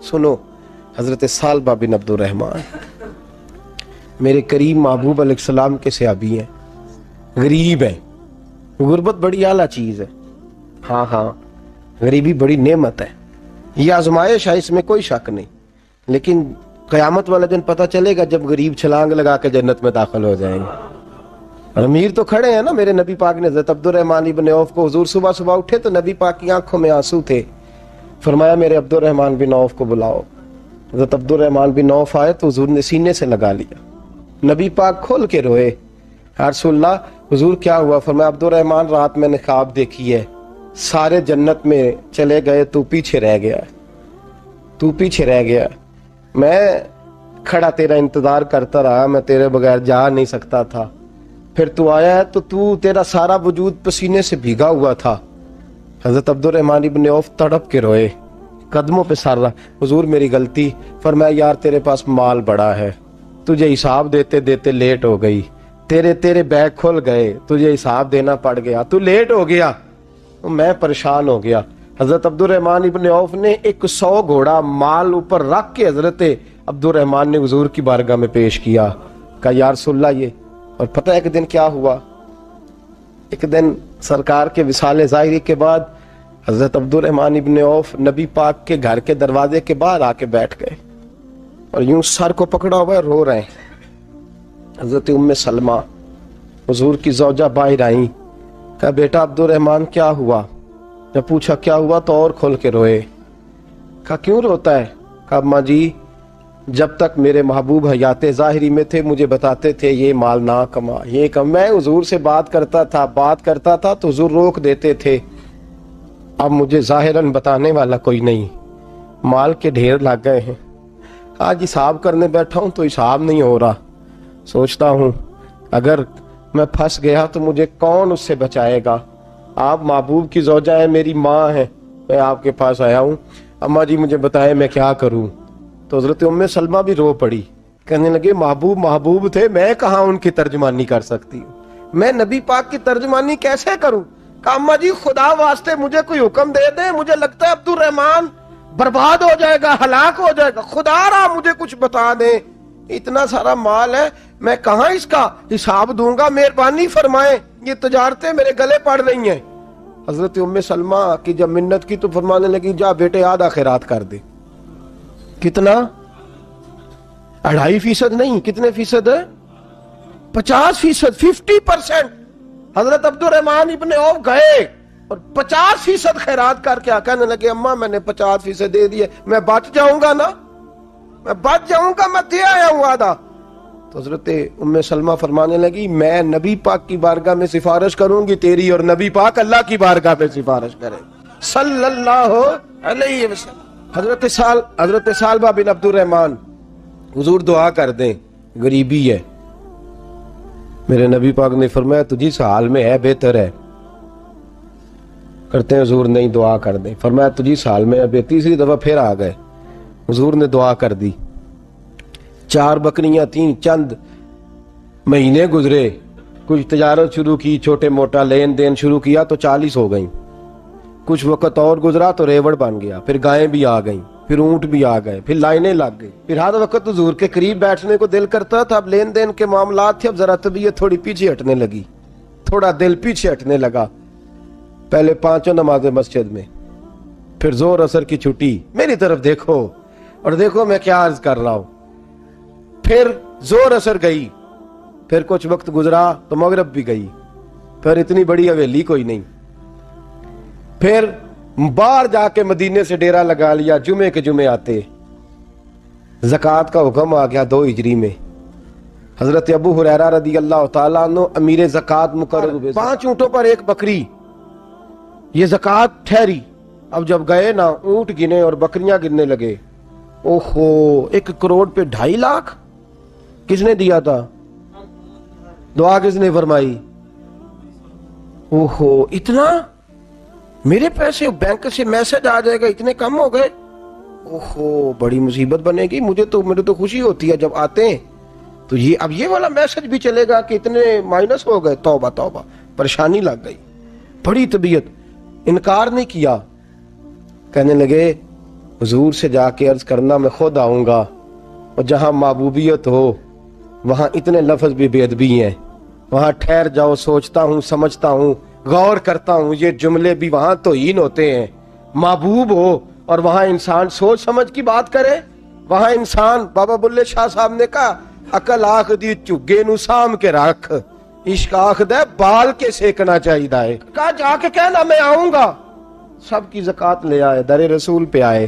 سنو، حضرت سالبہ بن عبدالرحمن میرے کریم محبوب علیہ السلام کے صحابی ہیں، غریب ہیں. غربت بڑی اعلیٰ چیز ہے. ہاں غریبی بڑی نعمت ہے، یہ آزمائش ہے، اس میں کوئی شک نہیں. لیکن قیامت والا دن پتہ چلے گا جب غریب چھلانگ لگا کے جنت میں داخل ہو جائیں گے. اور امیر تو کھڑے ہیں نا. میرے نبی پاک نے حضرت عبدالرحمن ابن عوف کو، حضور صبح صبح اٹھے تو نبی پاک کی آنکھوں میں آنسو تھے. فرمایا میرے عبدالرحمن بن عوف کو بلاؤ. حضرت عبدالرحمن بن عوف آئے تو حضور نے سینے سے لگا لیا. نبی پاک کھول کے روئے. یا رسول اللہ، حضور کیا ہوا؟ فرمایا عبدالرحمن رات میں نے خواب دیکھی ہے، سارے جنت میں چلے گئے، تو پیچھے رہ گیا. تو پیچھے رہ گیا. میں کھڑا تیرا انتظار کرتا رہا، میں تیرے بغیر جا نہیں سکتا تھا. پھر تو آیا ہے تو تیرا سارا وجود پسینے سے بھیگا ہوا تھا. حضرت عبدالرحمن ابن عوف تڑپ کے روئے، قدموں پہ سر رہا. حضور میری غلطی. فرمایا یار تیرے پاس مال بڑا ہے، تجھے حساب دیتے دیتے لیٹ ہو گئی. تیرے بیگ کھل گئے، تجھے حساب دینا پڑ گیا، تو لیٹ ہو گیا، میں پریشان ہو گیا. حضرت عبدالرحمن ابن عوف نے 100 گھوڑا مال اوپر رکھ کے حضرت عبدالرحمن نے حضور کی بارگاہ میں پیش کیا. کہا یا رسول اللہ یہ. اور پتہ ہے ایک دن کیا ہوا؟ ایک دن سرکار کے وصال ظاہری کے بعد حضرت عبدالرحمن ابن عوف نبی پاک کے گھر کے دروازے کے باہر آ کے بیٹھ گئے اور یوں سر کو پکڑا ہوا ہے، رو رہے ہیں. حضرت ام سلمہ حضور کی زوجہ باہر آئیں. کہا بیٹا عبدالرحمن کیا ہوا؟ جب پوچھا کیا ہوا تو اور کھول کے روئے. کہا کیوں روتا ہے؟ کہا اماں جی جب تک میرے محبوب حیات ظاہری میں تھے مجھے بتاتے تھے یہ مال نہ کما، یہ کم. میں حضور سے بات کرتا تھا تو حضور روک دیتے تھے. اب مجھے ظاہراً بتانے والا کوئی نہیں، مال کے ڈھیر لگ گئے ہیں. آج حساب کرنے بیٹھا ہوں تو حساب نہیں ہو رہا. سوچتا ہوں اگر میں پھنس گیا تو مجھے کون اس سے بچائے گا؟ آپ محبوب کی زوجہ ہیں، میری ماں ہیں، میں آپ کے پاس آیا ہوں. اماں جی مجھے بتائیں میں کیا کروں؟ تو حضرت ام سلمہ بھی رو پڑی، کہنے لگے محبوب تھے، میں کہاں ان کی ترجمانی کر سکتی ہوں، میں نبی پاک کی ترجمانی کیسے کروں؟ کہا اماں جی خدا واسطے مجھے کوئی حکم دے دیں، مجھے لگتا ہے عبدالرحمن برباد ہو جائے گا، ہلاک ہو جائے گا، خدا را مجھے کچھ بتا دیں. اتنا سارا مال ہے، میں کہاں اس کا حساب دوں گا؟ مہربانی فرمائیں، یہ تجارتیں میرے گلے پڑ رہی ہیں. حضرت ام سلمہ کی جب منت کی تو فرمانے لگی جا بیٹے آدھا خیرات کر دے. کتنا؟ 2.5% نہیں، کتنے فیصد ہے؟ 50%، 50%. حضرت عبدالرحمن ابن عوف گئے اور 50% خیرات کر کے کہنے لگے اماں میں نے 50% دے دیے، میں بچ جاؤں گا نا، میں بچ جاؤں گا، میں دے آیا ہوں آدھا. تو حضرت ام سلمہ فرمانے لگی میں نبی پاک کی بارگاہ میں سفارش کروں گی تیری، اور نبی پاک اللہ کی بارگاہ میں سفارش کرے صلی اللہ علیہ وسلم. حضرت سالبہ بن عبدالرحمن، حضور دعا کر دیں، غریبی ہے. میرے نبی پاک نے فرمایا تجھی اس حال میں ہے بہتر ہے. کرتے ہیں حضور نہیں دعا کر دیں. فرمایا تجھی اس حال میں ہے. تیسری دفعہ پھر آ گئے، حضور نے دعا کر دی. 4 بکریاں تھیں، چند مہینے گزرے، کچھ تجارت شروع کی، چھوٹے موٹا لین دین شروع کیا تو 40 ہو گئیں. کچھ وقت اور گزرا تو ریوڑ بن گیا، پھر گائیں بھی آ گئیں، پھر اونٹ بھی آ گئے، پھر لائنیں لگ گئی. پھر ہر وقت حضور کے قریب بیٹھنے کو دل کرتا تھا. اب لین دین کے معاملات تھے، اب ذرا طبیعت تھوڑی پیچھے ہٹنے لگی، تھوڑا دل پیچھے ہٹنے لگا. پہلے 5 نمازیں مسجد میں، پھر زور اثر کی چھٹی. میری طرف دیکھو اور دیکھو میں کیا عرض کر رہا ہوں. پھر زور اثر گئی، پھر کچھ وقت گزرا تو مغرب بھی گئی، پھر اتنی بڑی حویلی کوئی نہیں. پھر باہر جا کے مدینے سے ڈیرا لگا لیا، جمعے کے جمعے آتے. زکوٰۃ کا حکم آ گیا 2 ہجری میں. حضرت ابو ہریرہ رضی اللہ تعالیٰ عنہ امیر زکوٰۃ مقرر ہوئے. 5 اونٹوں پر 1 بکری، یہ زکوٰۃ ٹھہری. اب جب گئے نا اونٹ گنے اور بکریاں گننے لگے، اوہو 1 کروڑ پہ 2.5 لاکھ کس نے دیا تھا؟ دعا کس نے فرمائی؟ اوہو اتنا، میرے پیسے بینک سے میسج آ جائے گا اتنے کم ہو گئے، اوہو بڑی مصیبت بنے گی. میرے تو خوشی ہوتی ہے جب آتے ہیں تو یہ اب یہ والا میسج بھی چلے گا کہ اتنے مائنس ہو گئے. توبہ توبہ، پریشانی لگ گئی، بڑی طبیعت. انکار نہیں کیا، کہنے لگے حضور سے جا کے عرض کرنا میں خود آؤں گا، اور جہاں محبوبیت ہو وہاں اتنے لفظ بھی بے ادبی ہیں، وہاں ٹھہر جاؤ، سوچتا ہوں، سمجھتا ہوں، غور کرتا ہوں، یہ جملے بھی وہاں توہین ہوتے ہیں۔ محبوب ہو اور وہاں انسان سوچ سمجھ کی بات کرے، وہاں انسان، بابا بلے شاہ صاحب نے کہا عقل آخ دی چگے نو سام کے رکھ، عشق آخ دے بال کے سیکنا چاہیے ہے۔ کہا جا کے کہنا میں آؤں گا۔ سب کی زکوٰۃ لے آئے، در رسول پہ آئے،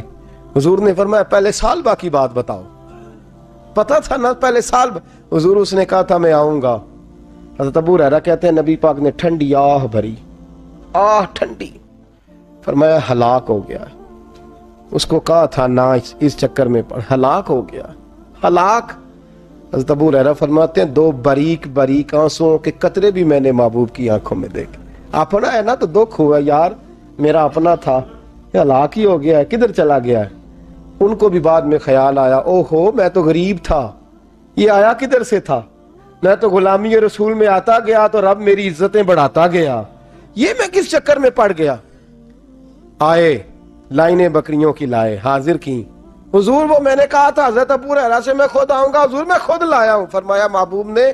حضور نے فرمایا پہلے سالبہ کی بات بتاؤ۔ پتا تھا نا پہلے سال، حضور اس نے کہا تھا میں آؤں گا۔ حضرت ابو ہریرہ کہتے ہیں نبی پاک نے ٹھنڈی آہ بھری، آہ ٹھنڈی، فرمایا ہلاک ہو گیا۔ اس کو کہا تھا نہ اس چکر میں پڑ، ہلاک ہو گیا، ہلاک۔ حضرت ابو ہریرہ فرماتے ہیں دو باریک باریک آنسوؤں کے قطرے بھی میں نے محبوب کی آنکھوں میں دیکھے۔ اپنا ہے نا تو دکھ ہوا، یار میرا اپنا تھا، یہ ہلاک ہی ہو گیا ہے، کدھر چلا گیا ہے۔ ان کو بھی بعد میں خیال آیا، او ہو میں تو غریب تھا، یہ آیا کدھر سے تھا، میں تو غلامی رسول میں آتا گیا تو رب میری عزتیں بڑھاتا گیا، یہ میں کس چکر میں پڑ گیا۔ آئے لائنیں بکریوں کی لائے، حاضر کی، حضور وہ میں نے کہا تھا حضرت ابو ہریرہ سے میں خود آؤں گا، حضور میں خود لایا ہوں۔ فرمایا محبوب نے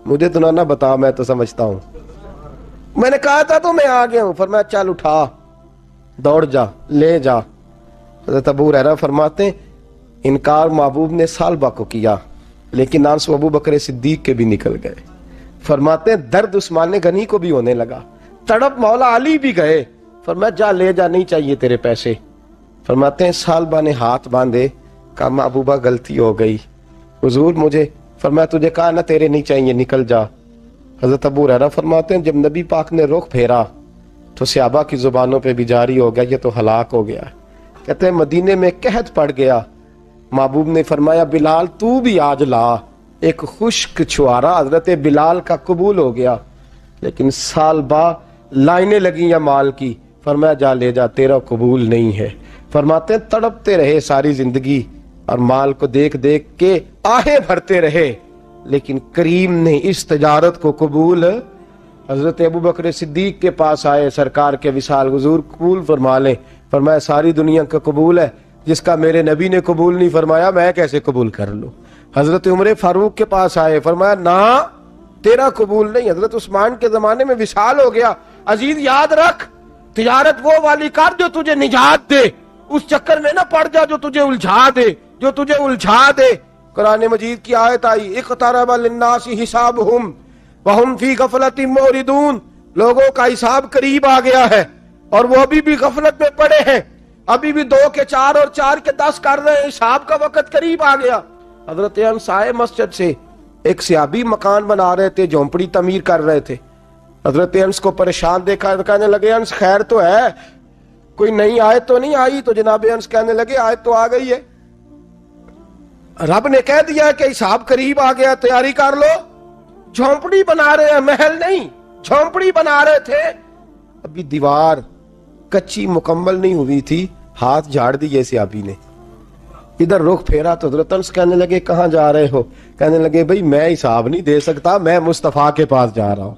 مجھے تو نہ بتا، میں تو سمجھتا ہوں، میں نے کہا تھا تو میں آ گیا ہوں۔ فرمایا چل اٹھا، دوڑ جا، لے جا۔ حضرت ابو ہریرہ فرماتے ہیں انکار محبوب نے سالبہ کو کیا، لیکن آنسو ابو بکر صدیق کے بھی نکل گئے۔ فرماتے ہیں درد عثمان غنی کو بھی ہونے لگا، تڑپ مولا علی بھی گئے۔ فرمایا جا لے جا، نہیں چاہیے تیرے پیسے۔ فرماتے ہیں سالبہ نے ہاتھ باندھے، کہا محبوبہ غلطی ہو گئی، حضور مجھے، فرمایا تجھے کہا نہ تیرے نہیں چاہیے، نکل جا۔ حضرت ابو ہریرہ فرماتے ہیں جب نبی پاک نے رخ پھیرا تو صحابہ کی زبانوں پہ بھی جاری ہو گیا یہ تو ہلاک ہو گیا۔ کہتے ہیں مدینے میں قحط پڑ گیا، محبوب نے فرمایا بلال تو بھی آج لا، ایک خشک چھوارا حضرت بلال کا قبول ہو گیا۔ لیکن سالبہ لائنیں لگی یا مال کی، فرمایا جا لے جا، تیرا قبول نہیں ہے۔ فرماتے ہیں تڑپتے رہے ساری زندگی اور مال کو دیکھ دیکھ کے آہیں بھرتے رہے، لیکن کریم نے اس تجارت کو قبول۔ حضرت ابو بکر صدیق کے پاس آئے، سرکار کے وصال، حضور قبول فرما لیں۔ فرمایا ساری دنیا کا قبول ہے، جس کا میرے نبی نے قبول نہیں فرمایا میں کیسے قبول کر لوں۔ حضرت عمر فاروق کے پاس آئے، فرمایا نہ تیرا قبول نہیں۔ حضرت عثمان کے زمانے میں وصال ہو گیا۔ عزیز یاد رکھ، تجارت وہ والی کر جو تجھے نجات دے، اس چکر میں نہ پڑ جا جو تجھے الجھا دے، جو تجھے الجھا دے۔ قرآن مجید کی آیت آئی اقترب للناس حسابہم وہم فی غفلۃ معرضون، لوگوں کا حساب قریب آ گیا ہے اور وہ ابھی بھی غفلت میں پڑے ہیں، ابھی بھی 2 کے 4 اور 4 کے 10 کر رہے ہیں، حساب کا وقت قریب آ گیا۔ حضرت انس آئے مسجد سے، ایک صحابی مکان بنا رہے تھے، جھونپڑی تعمیر کر رہے تھے۔ حضرت انس کو پریشان دیکھا تو کہنے لگے انس خیر تو ہے، کوئی نئی آیت تو نہیں آئی؟ تو جناب انس کہنے لگے آیت تو آ گئی ہے، رب نے کہہ دیا کہ حساب قریب آ گیا، تیاری کر لو۔ جھونپڑی بنا رہے ہیں، محل نہیں، جھونپڑی بنا رہے تھے، ابھی دیوار کچی مکمل نہیں ہوئی تھی، ہاتھ جھاڑ دیے صحابی نے۔ ادھر رخ پھیرا تو حضرت انس کہنے لگے کہاں جا رہے ہو؟ کہنے لگے بھائی میں حساب نہیں دے سکتا، میں مصطفیٰ کے پاس جا رہا ہوں،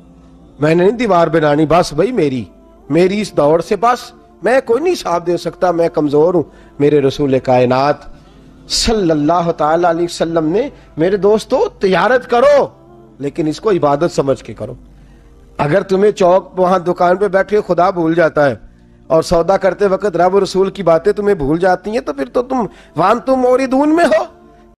میں نے نہیں دیوار بنانی، بس بھائی میری اس دوڑ سے بس میں کوئی نہیں حساب دے سکتا، میں کمزور ہوں۔ میرے رسول کائنات صلی اللہ تعالی علیہ وسلم نے میرے دوستو تجارت کرو لیکن اس کو عبادت سمجھ کے کرو۔ اگر تمہیں چوک وہاں دکان پہ بیٹھے خدا بھول جاتا ہے اور سودا کرتے وقت رب و رسول کی باتیں تمہیں بھول جاتی ہیں تو پھر تو تم وانتم موردون میں ہو۔